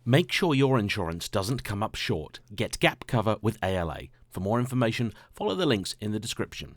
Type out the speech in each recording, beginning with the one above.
Make sure your insurance doesn't come up short. Get gap cover with ALA. For more information, follow the links in the description.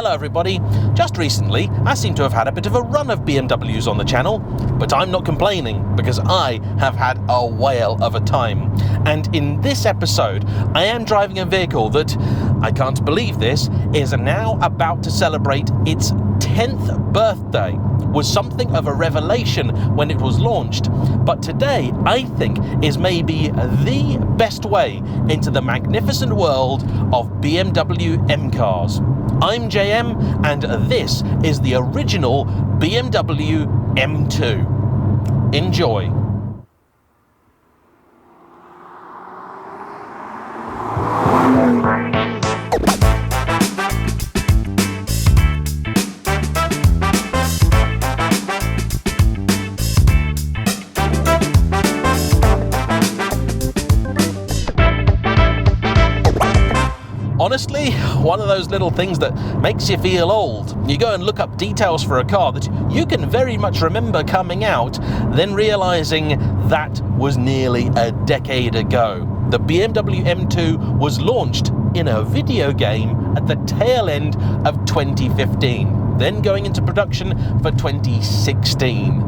Everybody. Just recently, I seem to have had a bit of a run of BMWs on the channel, but I'm not complaining because I have had a whale of a time. And in this episode, I am driving a vehicle that, I can't believe this, is now about to celebrate its 10th birthday. Was something of a revelation when it was launched, but today I think is maybe the best way into the magnificent world of BMW M cars. I'm JayEmm, and this is the original BMW M2. Enjoy. Honestly, one of those little things that makes you feel old. You go and look up details for a car that you can very much remember coming out, then realizing that was nearly a decade ago. The BMW M2 was launched in a video game at the tail end of 2015, then going into production for 2016.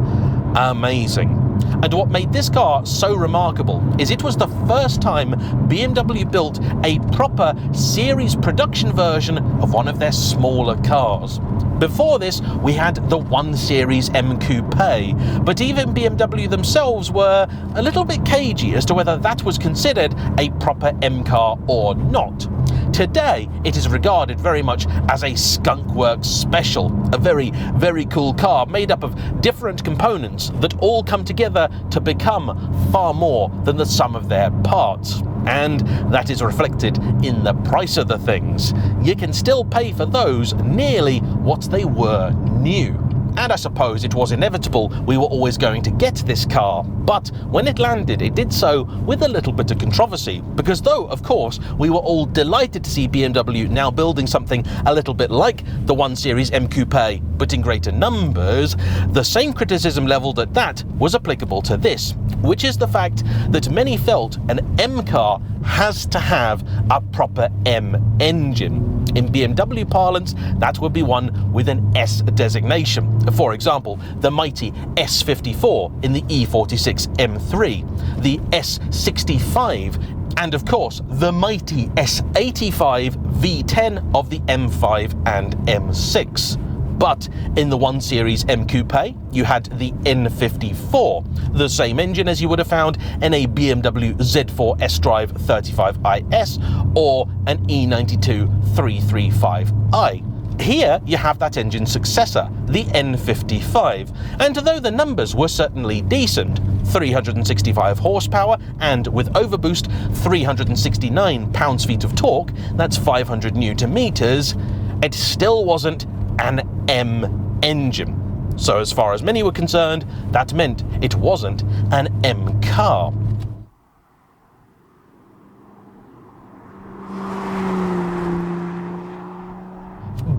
Amazing. And what made this car so remarkable is it was the first time BMW built a proper series production version of one of their smaller cars. Before this, we had the 1 Series M Coupe, but even BMW themselves were a little bit cagey as to whether that was considered a proper M car or not. Today, it is regarded very much as a Skunk Works special, a very, very cool car made up of different components that all come together to become far more than the sum of their parts. And that is reflected in the price of the things. You can still pay for those nearly what they were new. And I suppose it was inevitable we were always going to get this car, but when it landed, it did so with a little bit of controversy, because though, of course, we were all delighted to see BMW now building something a little bit like the 1 Series M Coupe, but in greater numbers, the same criticism levelled at that was applicable to this, which is the fact that many felt an M car has to have a proper M engine. In BMW parlance, that would be one with an S designation. For example, the mighty S54 in the E46 M3, the S65, and of course, the mighty S85 V10 of the M5 and M6. But in the 1 Series M Coupe, you had the N54, the same engine as you would have found in a BMW Z4 S-Drive 35IS or an E92 335i. Here you have that engine's successor, the N55, and though the numbers were certainly decent, 365 horsepower and with overboost 369 pounds-feet of torque, that's 500 newton meters, it still wasn't an M engine. So as far as many were concerned, that meant it wasn't an M car.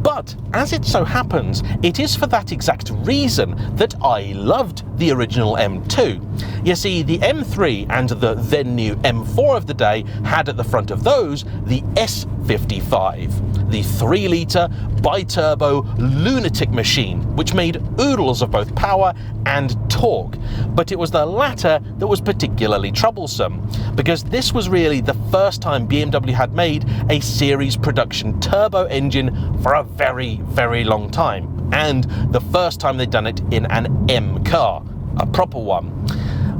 But as it so happens, it is for that exact reason that I loved the original M2. You see, the M3 and the then new M4 of the day had at the front of those the S55, the 3-litre bi-turbo lunatic machine, which made oodles of both power and torque. But it was the latter that was particularly troublesome, because this was really the first time BMW had made a series production turbo engine for a very, very long time, and the first time they'd done it in an M car, a proper one.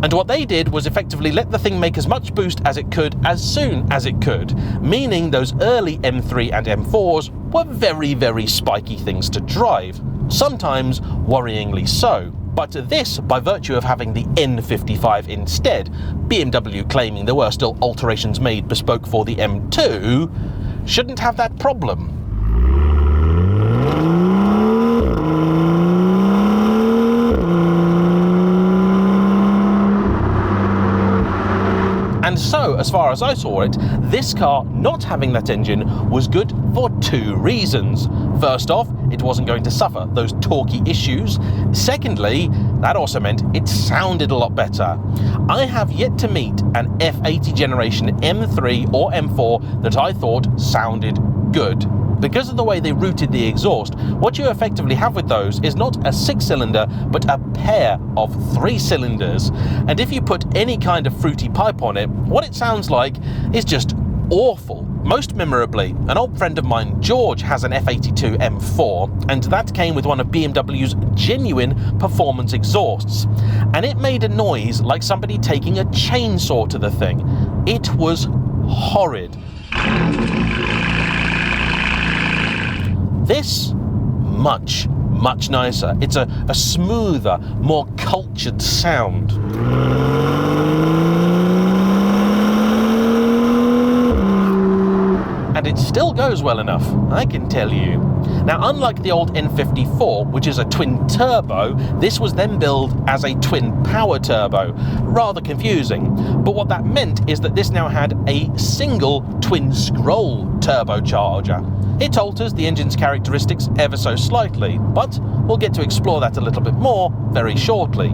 And what they did was effectively let the thing make as much boost as it could as soon as it could, meaning those early M3 and M4s were very, very spiky things to drive, sometimes worryingly so. But this, by virtue of having the N55 instead, BMW claiming there were still alterations made bespoke for the M2, shouldn't have that problem. And so, as far as I saw it, this car not having that engine was good for two reasons. First off, it wasn't going to suffer those torquey issues. Secondly, that also meant it sounded a lot better. I have yet to meet an F80 generation M3 or M4 that I thought sounded good. Because of the way they routed the exhaust, what you effectively have with those is not a 6-cylinder, but a pair of 3 cylinders. And if you put any kind of fruity pipe on it, what it sounds like is just awful. Most memorably, an old friend of mine, George, has an F82 M4, and that came with one of BMW's genuine performance exhausts. And it made a noise like somebody taking a chainsaw to the thing. It was horrid. This, much nicer. It's a smoother, more cultured sound. And it still goes well enough, I can tell you. Now, unlike the old N54, which is a twin turbo, this was then billed as a twin power turbo. Rather confusing. But what that meant is that this now had a single twin scroll turbocharger. It alters the engine's characteristics ever so slightly, but we'll get to explore that a little bit more very shortly.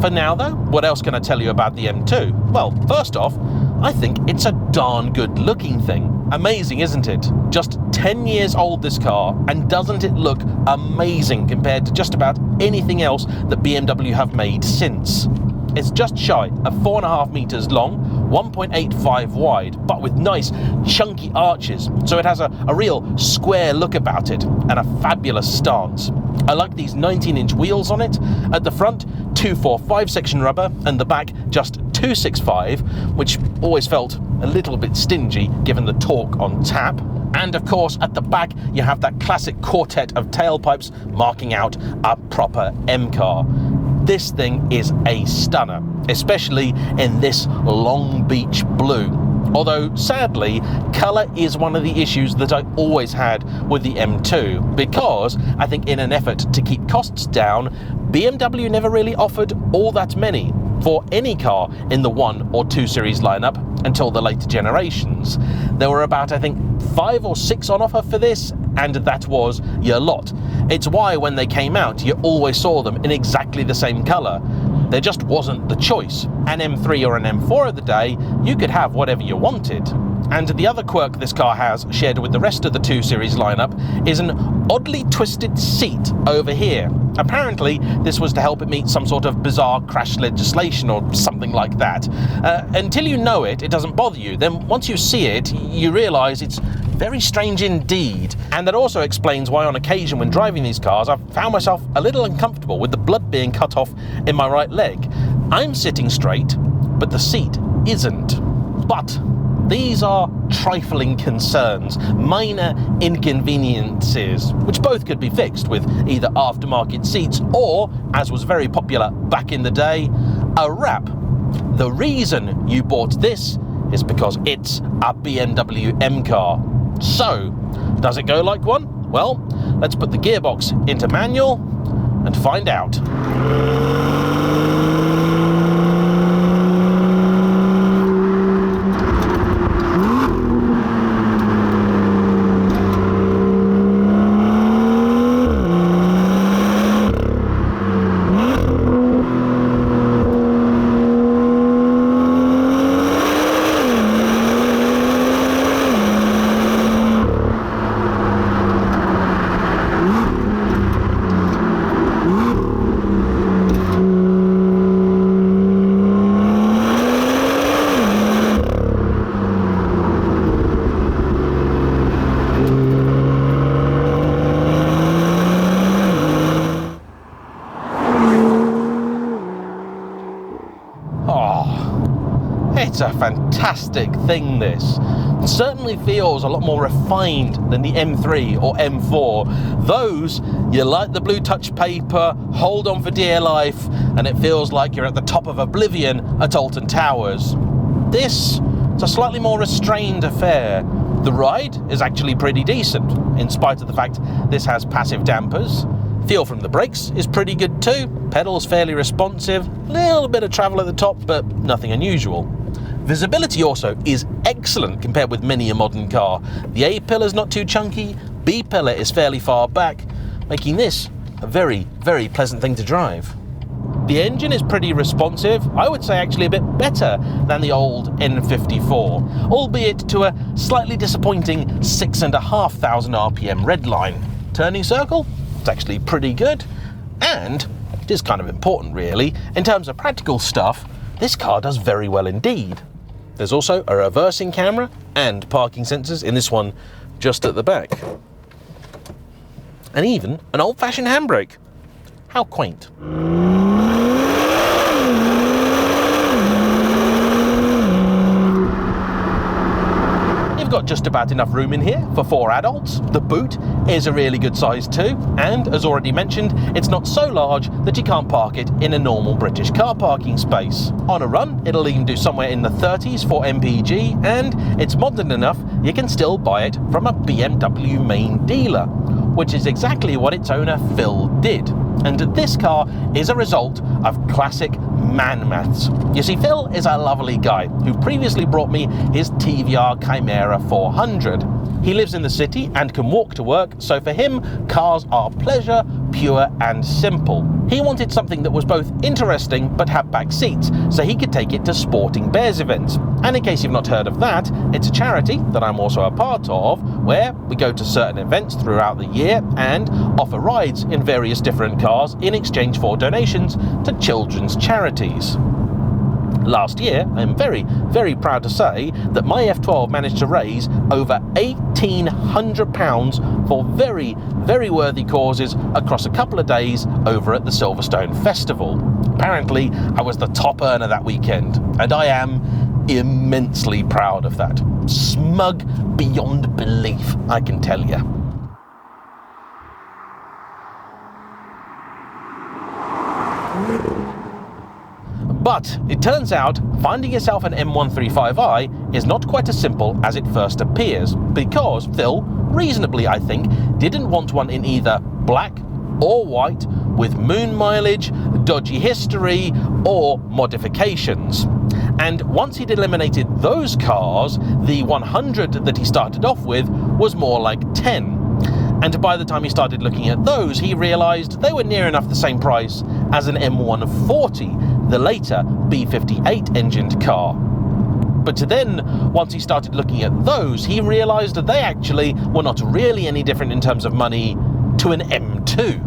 For now though, what else can I tell you about the M2? Well, first off, I think it's a darn good looking thing. Amazing, isn't it? Just 10 years old, this car, and doesn't it look amazing compared to just about anything else that BMW have made since? It's just shy of 4.5 meters long, 1.85 wide, but with nice chunky arches, so it has a real square look about it and a fabulous stance. I like these 19-inch wheels on it. At the front, 245 section rubber, and the back just 265, which always felt a little bit stingy given the torque on tap. And of course, at the back, you have that classic quartet of tailpipes marking out a proper M car. This thing is a stunner, especially in this Long Beach blue. Although, sadly, colour is one of the issues that I always had with the M2, because I think in an effort to keep costs down, BMW never really offered all that many for any car in the 1 or 2 series lineup until the later generations. There were about, I think, 5 or 6 on offer for this, and that was your lot. It's why when they came out, you always saw them in exactly the same colour. There just wasn't the choice. An M3 or an M4 of the day, you could have whatever you wanted. And the other quirk this car has, shared with the rest of the 2 Series lineup, is an oddly twisted seat over here. Apparently, this was to help it meet some sort of bizarre crash legislation or something like that. Until you know it, it doesn't bother you. Then once you see it, you realise it's very strange indeed. And that also explains why on occasion when driving these cars, I've found myself a little uncomfortable with the blood being cut off in my right leg. I'm sitting straight, but the seat isn't. But these are trifling concerns, minor inconveniences, which both could be fixed with either aftermarket seats or, as was very popular back in the day, a wrap. The reason you bought this is because it's a BMW M car. So, does it go like one? Well, let's put the gearbox into manual and find out. It's a fantastic thing, this. certainly feels a lot more refined than the M3 or M4. Those, you light the blue touch paper, hold on for dear life, and it feels like you're at the top of oblivion at Alton Towers. This, it's a slightly more restrained affair. The ride is actually pretty decent, in spite of the fact this has passive dampers. Feel from the brakes is pretty good too, pedals fairly responsive, little bit of travel at the top, but nothing unusual. Visibility also is excellent compared with many a modern car. The A pillar's not too chunky, B pillar is fairly far back, making this a very, very pleasant thing to drive. The engine is pretty responsive, I would say actually a bit better than the old N54, albeit to a slightly disappointing 6,500 RPM redline. Turning circle? It's actually pretty good, and it is kind of important really, in terms of practical stuff, this car does very well indeed. There's also a reversing camera and parking sensors in this one just at the back. And even an old-fashioned handbrake. How quaint. You've got just about enough room in here for 4 adults. The boot is a really good size too, and as already mentioned, it's not so large that you can't park it in a normal British car parking space. On a run, it'll even do somewhere in the 30s for MPG, and it's modern enough you can still buy it from a BMW main dealer, which is exactly what its owner Phil did. And this car is a result of classic man maths. You see, Phil is a lovely guy who previously brought me his TVR Chimera 400. He lives in the city and can walk to work, so for him, cars are pleasure, pure and simple. He wanted something that was both interesting but had back seats, so he could take it to Sporting Bears events. And in case you've not heard of that, it's a charity that I'm also a part of, where we go to certain events throughout the year and offer rides in various different cars in exchange for donations to children's charities. Last year, I'm very, very proud to say that my F12 managed to raise over £1,800 for very, very worthy causes across a couple of days over at the Silverstone Festival. Apparently, I was the top earner that weekend, and I am immensely proud of that. Smug beyond belief, I can tell you. But it turns out finding yourself an M135i is not quite as simple as it first appears, because Phil, reasonably I think, didn't want one in either black or white with moon mileage, dodgy history or modifications. And once he'd eliminated those cars, the 100 that he started off with was more like 10. And by the time he started looking at those, he realised they were near enough the same price as an M140, the later B58 engined car. But then, once he started looking at those, he realised that they actually were not really any different in terms of money to an M2,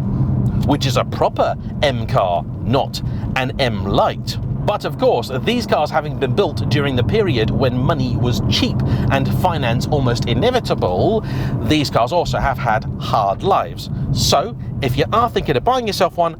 which is a proper M car, not an M Lite. But of course, these cars having been built during the period when money was cheap and finance almost inevitable, these cars also have had hard lives. So, if you are thinking of buying yourself one,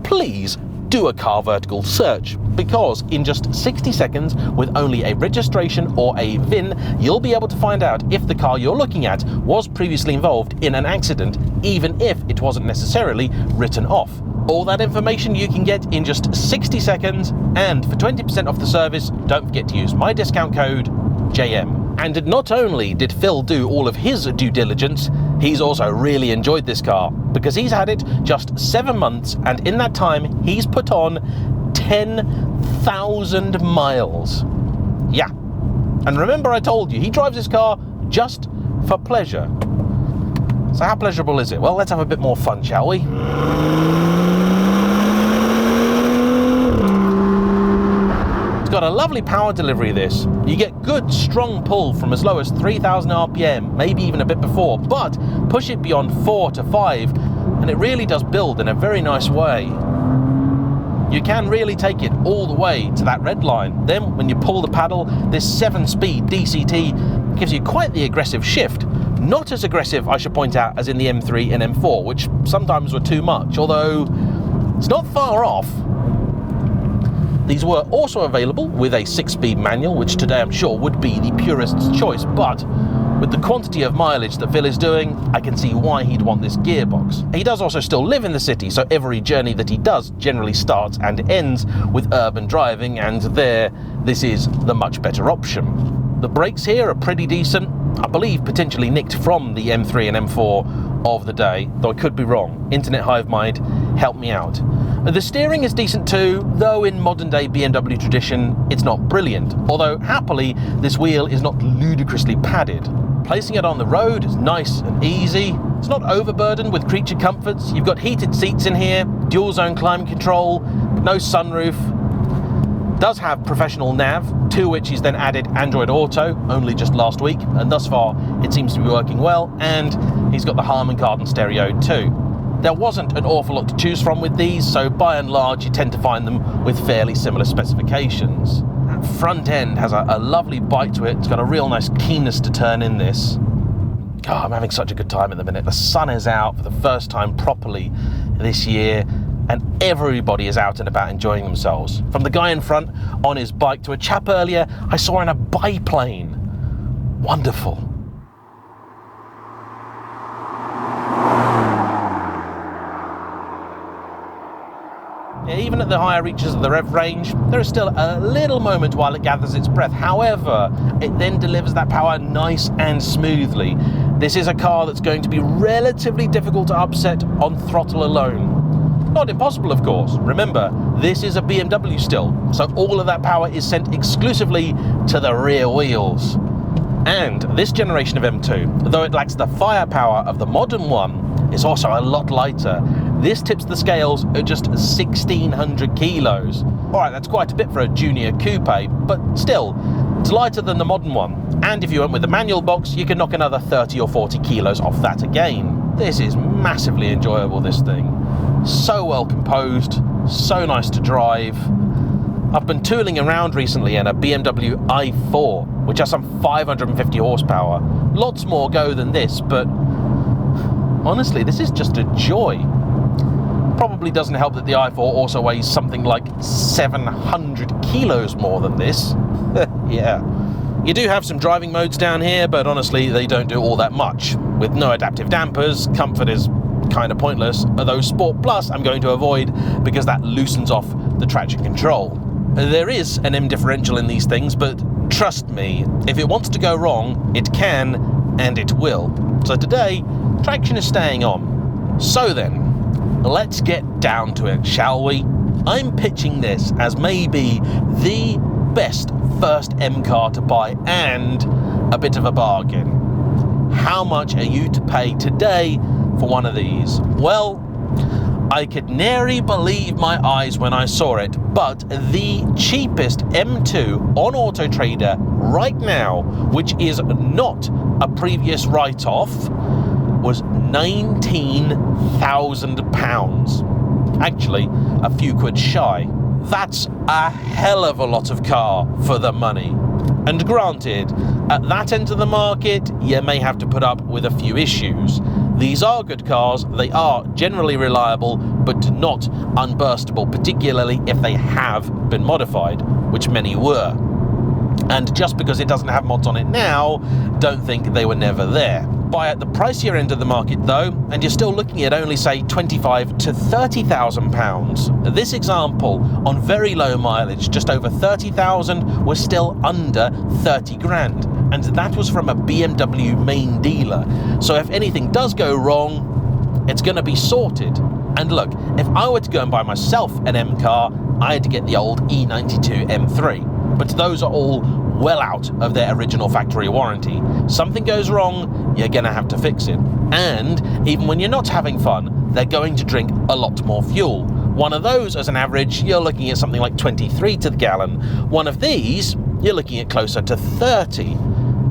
please do a CarVertical search, because in just 60 seconds, with only a registration or a VIN, you'll be able to find out if the car you're looking at was previously involved in an accident, even if it wasn't necessarily written off. All that information you can get in just 60 seconds, and for 20% off the service, don't forget to use my discount code JayEmm. And not only did Phil do all of his due diligence, he's also really enjoyed this car, because he's had it just 7 months, and in that time he's put on 10,000 miles. Yeah. And remember I told you, he drives this car just for pleasure. So how pleasurable is it? Well, let's have a bit more fun, shall we? It's got a lovely power delivery, this. You get good strong pull from as low as 3,000 RPM, maybe even a bit before, but push it beyond 4 to 5 and it really does build in a very nice way. You can really take it all the way to that red line. Then when you pull the paddle, this 7-speed DCT gives you quite the aggressive shift. Not as aggressive, I should point out, as in the M3 and M4, which sometimes were too much, although it's not far off. These were also available with a 6-speed manual, which today I'm sure would be the purist's choice, but with the quantity of mileage that Phil is doing, I can see why he'd want this gearbox. He does also still live in the city, so every journey that he does generally starts and ends with urban driving, and this is the much better option. The brakes here are pretty decent. I believe potentially nicked from the M3 and M4 of the day, though I could be wrong. Internet Hive Mind, help me out. The steering is decent too, though in modern day BMW tradition, it's not brilliant. Although happily, this wheel is not ludicrously padded. Placing it on the road is nice and easy. It's not overburdened with creature comforts. You've got heated seats in here, dual zone climate control, no sunroof. Does have professional nav, to which he's then added Android Auto, only just last week, and thus far it seems to be working well, and he's got the Harman Kardon stereo too. There wasn't an awful lot to choose from with these, so by and large you tend to find them with fairly similar specifications. That front end has a lovely bite to it. It's got a real nice keenness to turn in this. God, I'm having such a good time at the minute. The sun is out for the first time properly this year, and everybody is out and about enjoying themselves. From the guy in front on his bike to a chap earlier I saw in a biplane. Wonderful. Even at the higher reaches of the rev range, there is still a little moment while it gathers its breath. However, it then delivers that power nice and smoothly. This is a car that's going to be relatively difficult to upset on throttle alone. Not impossible, of course. Remember, this is a BMW still, so all of that power is sent exclusively to the rear wheels. And this generation of M2, though it lacks the firepower of the modern one, is also a lot lighter. This tips the scales at just 1,600 kilos. Alright, that's quite a bit for a junior coupe, but still, it's lighter than the modern one. And if you went with the manual box, you can knock another 30 or 40 kilos off that again. This is massively enjoyable, this thing. So well composed, so nice to drive. I've been tooling around recently in a BMW i4, which has some 550 horsepower. Lots more go than this, but honestly, this is just a joy. Probably doesn't help that the i4 also weighs something like 700 kilos more than this. Yeah. You do have some driving modes down here, but honestly, they don't do all that much. With no adaptive dampers, comfort is kind of pointless, although Sport Plus I'm going to avoid because that loosens off the traction control. There is an M differential in these things, but trust me, if it wants to go wrong, it can, and it will. So today, traction is staying on. So then, let's get down to it, shall we? I'm pitching this as maybe the best first M car to buy and a bit of a bargain. How much are you to pay today for one of these? Well, I could nary believe my eyes when I saw it, but the cheapest M2 on Auto Trader right now, which is not a previous write-off, was £19,000. Actually, a few quid shy. That's a hell of a lot of car for the money. And granted, at that end of the market, you may have to put up with a few issues. These are good cars, they are generally reliable, but not unburstable, particularly if they have been modified, which many were. And just because it doesn't have mods on it now, don't think they were never there. Buy at the pricier end of the market though, and you're still looking at only say £25,000 to £30,000. This example, on very low mileage, just over 30,000, was still under 30 grand. And that was from a BMW main dealer. So if anything does go wrong, it's going to be sorted. And look, if I were to go and buy myself an M car, I had to get the old E92 M3. But those are all well out of their original factory warranty. Something goes wrong, you're going to have to fix it. And even when you're not having fun, they're going to drink a lot more fuel. One of those, as an average, you're looking at something like 23 to the gallon. One of these, you're looking at closer to 30.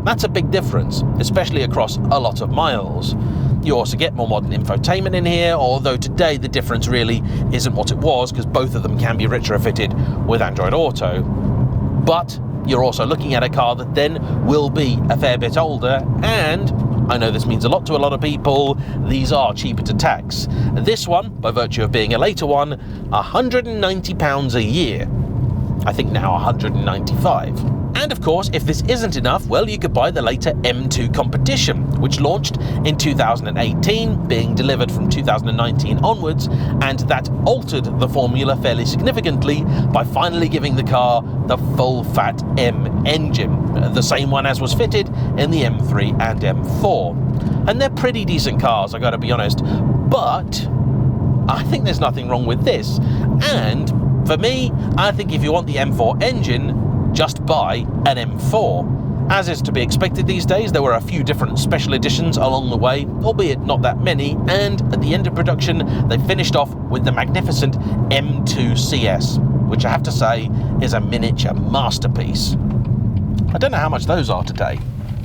That's a big difference, especially across a lot of miles. You also get more modern infotainment in here, although today the difference really isn't what it was, because both of them can be retrofitted with Android Auto. But you're also looking at a car that then will be a fair bit older, and I know this means a lot to a lot of people, these are cheaper to tax. This one, by virtue of being a later one, £190 a year. I think now 195. And of course, if this isn't enough, well, you could buy the later M2 Competition, which launched in 2018, being delivered from 2019 onwards, and that altered the formula fairly significantly by finally giving the car the full-fat M engine, the same one as was fitted in the M3 and M4. And they're pretty decent cars, I gotta be honest, but I think there's nothing wrong with this. And for me, I think if you want the M4 engine, just buy an M4. As is to be expected these days, there were a few different special editions along the way, albeit not that many, and at the end of production, they finished off with the magnificent M2 CS, which I have to say is a miniature masterpiece. I don't know how much those are today,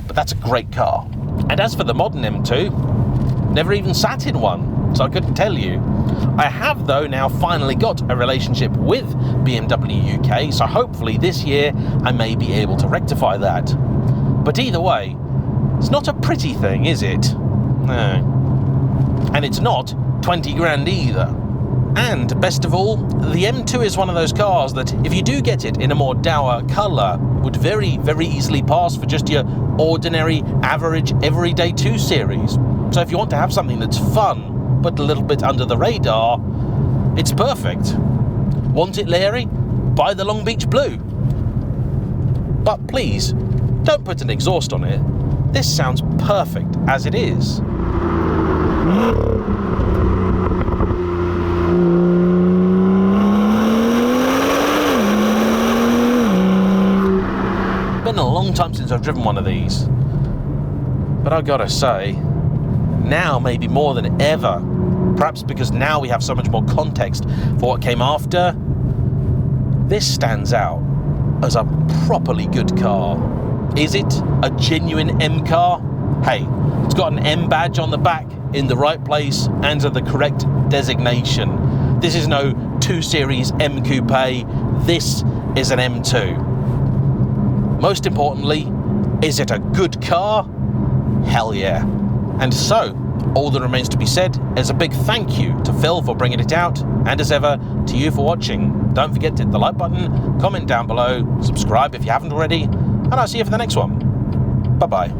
but that's a great car. And as for the modern M2, never even sat in one, so I couldn't tell you. I have, though, now finally got a relationship with BMW UK, so hopefully this year I may be able to rectify that. But either way, it's not a pretty thing, is it? No. And it's not 20 grand either. And best of all, the M2 is one of those cars that, if you do get it in a more dour colour, would very, very easily pass for just your ordinary, average, everyday 2 Series. So if you want to have something that's fun, but a little bit under the radar, it's perfect. Want it Larry? Buy the Long Beach Blue. But please, don't put an exhaust on it. This sounds perfect as it is. Been a long time since I've driven one of these. But I gotta say, now maybe more than ever, perhaps because now we have so much more context for what came after, this stands out as a properly good car. Is it a genuine M car? Hey, it's got an M badge on the back in the right place and at the correct designation. This is no 2 Series M Coupe, this is an M2. Most importantly, is it a good car? Hell yeah. And so, all that remains to be said is a big thank you to Phil for bringing it out, and as ever, to you for watching. Don't forget to hit the like button, comment down below, subscribe if you haven't already, and I'll see you for the next one. Bye-bye.